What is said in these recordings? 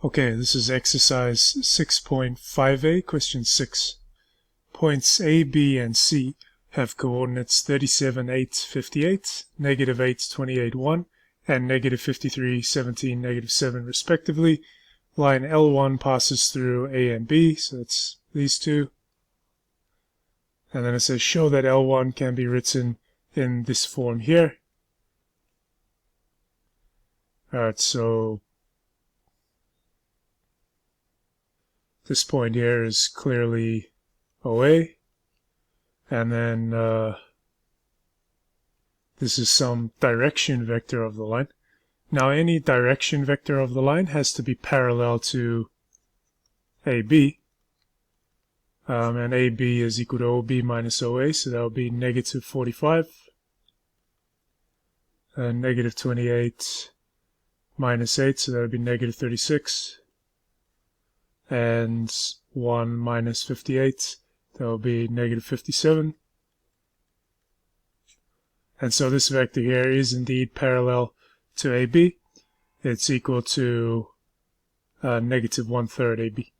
Okay, this is exercise 6.5a, question 6. Points A, B, and C have coordinates 37, 8, 58, negative 8, 28, 1, and negative 53, 17, negative 7, respectively. Line L1 passes through A and B, so that's these two. And then it says show that L1 can be written in this form here. Alright, so this point here is clearly OA, and then this is some direction vector of the line. Now any direction vector of the line has to be parallel to AB, and AB is equal to OB minus OA, so that would be negative 45, and negative 28 minus 8, so that would be negative 36, and 1 minus 58, that will be negative 57. And so this vector here is indeed parallel to AB. It's equal to negative 1/3 AB.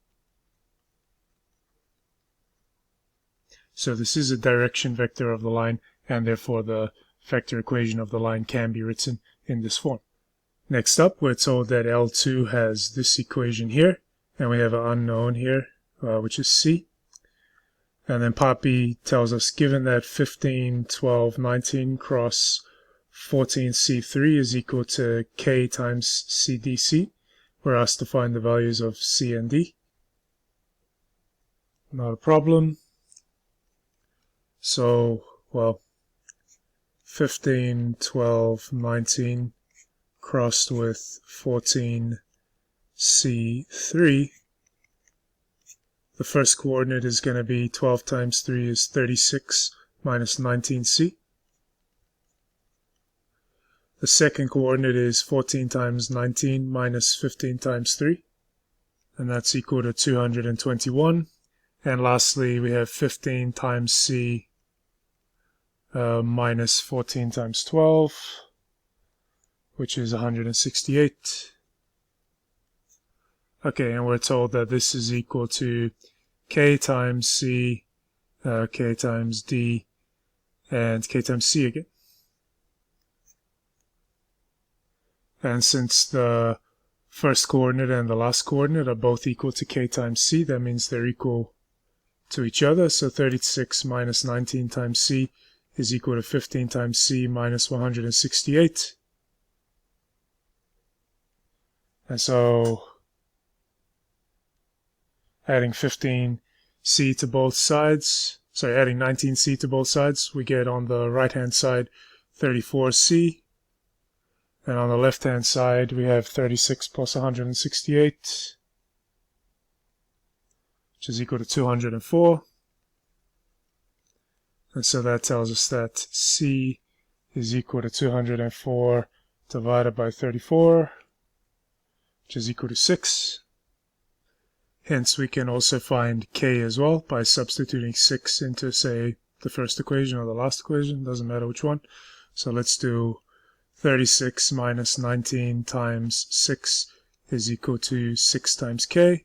So this is a direction vector of the line, and therefore the vector equation of the line can be written in this form. Next up, we're told that L2 has this equation here, and we have an unknown here, which is C. And then part B tells us, given that 15, 12, 19 cross 14C3 is equal to K times CDC, we're asked to find the values of C and D. Not a problem. So, well, 15, 12, 19 crossed with 14C3. The first coordinate is going to be 12 times 3 is 36 minus 19C. The second coordinate is 14 times 19 minus 15 times 3, and that's equal to 221. And lastly, we have 15 times C minus 14 times 12, which is 168. Okay, and we're told that this is equal to K times C, K times D, and K times C again. And since the first coordinate and the last coordinate are both equal to K times C, that means they're equal to each other. So 36 minus 19 times C is equal to 15 times C minus 168. And so adding 15C to both sides, adding 19C to both sides, we get on the right-hand side 34C. And on the left-hand side, we have 36 plus 168, which is equal to 204. And so that tells us that C is equal to 204 divided by 34, which is equal to 6. Hence, we can also find K as well by substituting 6 into, say, the first equation or the last equation. Doesn't matter which one. So let's do 36 minus 19 times 6 is equal to 6 times K.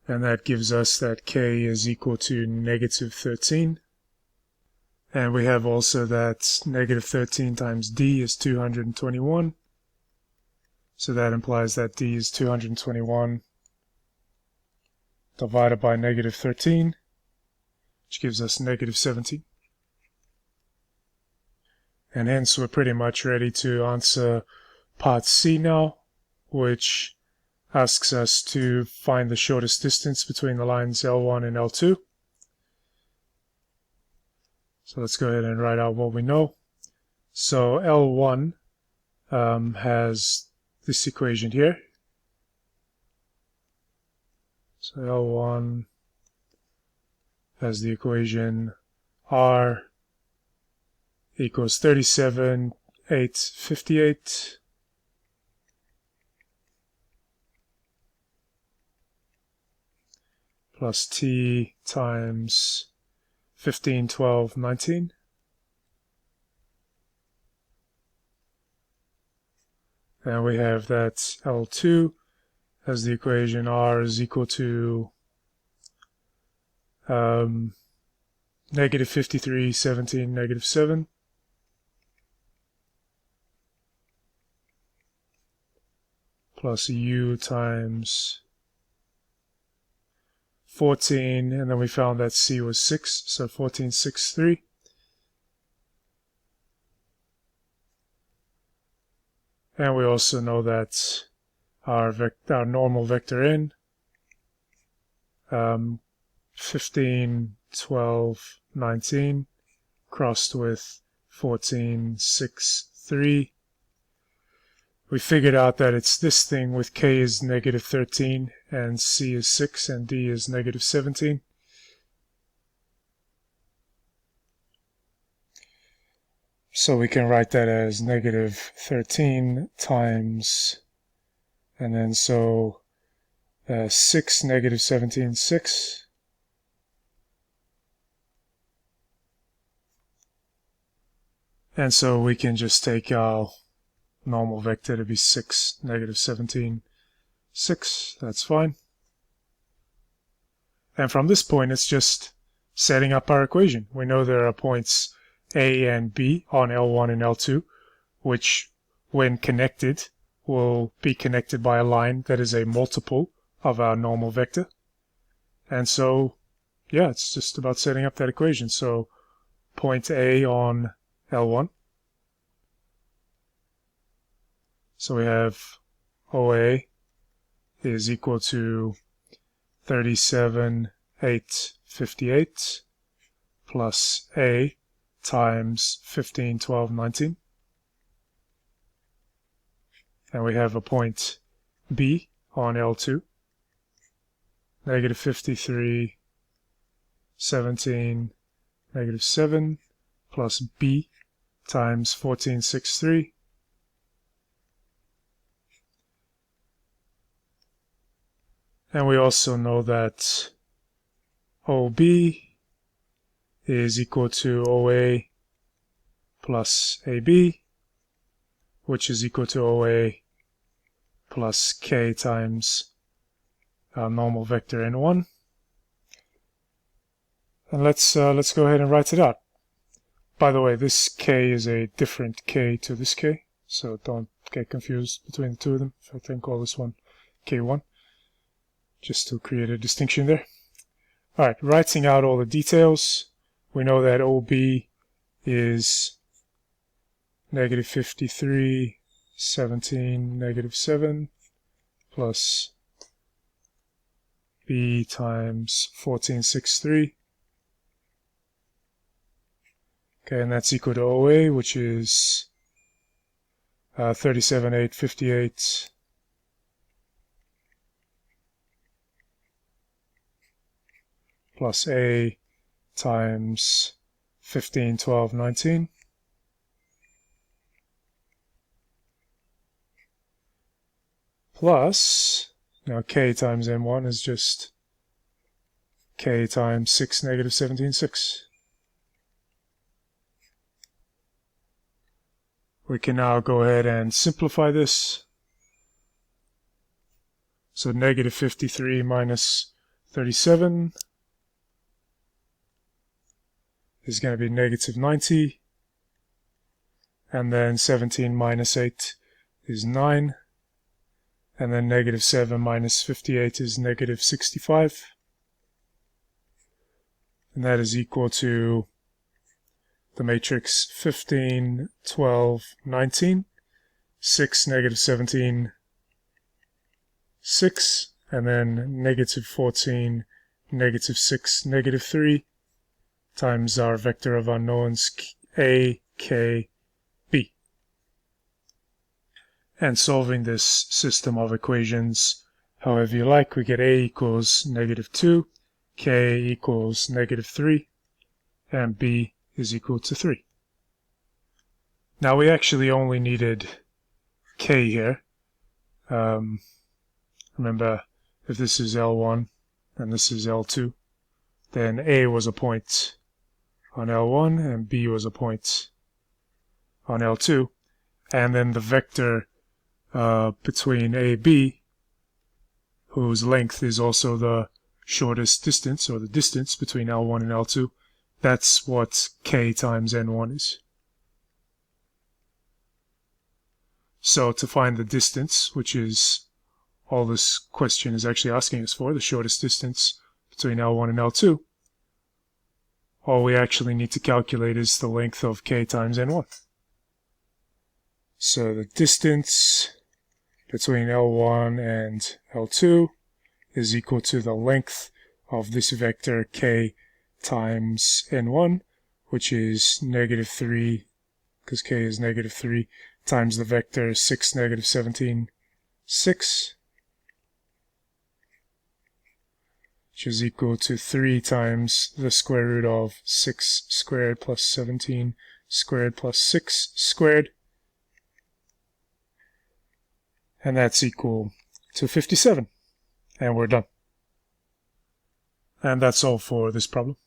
And that gives us that K is equal to negative 13. And we have also that negative 13 times D is 221. So that implies that D is 221 divided by negative 13, which gives us negative 17. And hence we're pretty much ready to answer part C now, which asks us to find the shortest distance between the lines L1 and L2. So let's go ahead and write out what we know. So L1 has this equation here. So L1 has the equation R equals 37, 8, 58 plus T times 15, 12, 19. And we have that L2 as the equation R is equal to negative 53, 17, negative 7. Plus U times 14, and then we found that C was 6, so 14, 6, 3. And we also know that our normal vector n, 15, 12, 19, crossed with 14, 6, 3. We figured out that it's this thing with k is negative 13, and c is 6, and d is negative 17. So we can write that as negative 13 times, and then so 6, negative 17, 6. And so we can just take our normal vector to be 6, negative 17, 6. That's fine. And from this point, it's just setting up our equation. We know there are points A and B on L1 and L2, which, when connected, will be connected by a line that is a multiple of our normal vector. And so, yeah, it's just about setting up that equation. So, point A on L1. So we have OA is equal to 37, 8, 58 plus A times 15, 12, 19. And we have a point B on L2, negative 53, 17, negative 7 plus B times 14, 6, 3. And we also know that OB is equal to OA plus AB, which is equal to OA plus K times our normal vector N1. And let's go ahead and write it out. By the way, this K is a different K to this K, so don't get confused between the two of them. So I can call this one K1. Just to create a distinction there. Alright, writing out all the details, we know that OB is negative 53, 17, negative 7, plus B times 14, 6, 3. Okay, and that's equal to OA, which is 37, 8, 58, plus A times 15, 12, 19. Plus, now K times N1 is just K times 6, negative 17, 6. We can now go ahead and simplify this. So negative 53 minus 37 is going to be negative 90, and then 17 minus 8 is 9, and then negative 7 minus 58 is negative 65, and that is equal to the matrix 15, 12, 19, 6, negative 17, 6, and then negative 14, negative 6, negative 3, times our vector of unknowns A, K, B. And solving this system of equations however you like, we get A equals negative 2, K equals negative 3, and B is equal to 3. Now we actually only needed K here. Remember, if this is L1 and this is L2, then A was a point on L1 and B was a point on L2, and then the vector between AB, whose length is also the shortest distance, or the distance between L1 and L2. That's what K times N1 is. So to find the distance, which is all this question is actually asking us for, the shortest distance between L1 and L2, all we actually need to calculate is the length of K times N1. So the distance between L1 and L2 is equal to the length of this vector K times N1, which is -3, because K is -3, times the vector 6, -17, 6, which is equal to 3 times the square root of 6 squared plus 17 squared plus 6 squared. And that's equal to 57. And we're done. And that's all for this problem.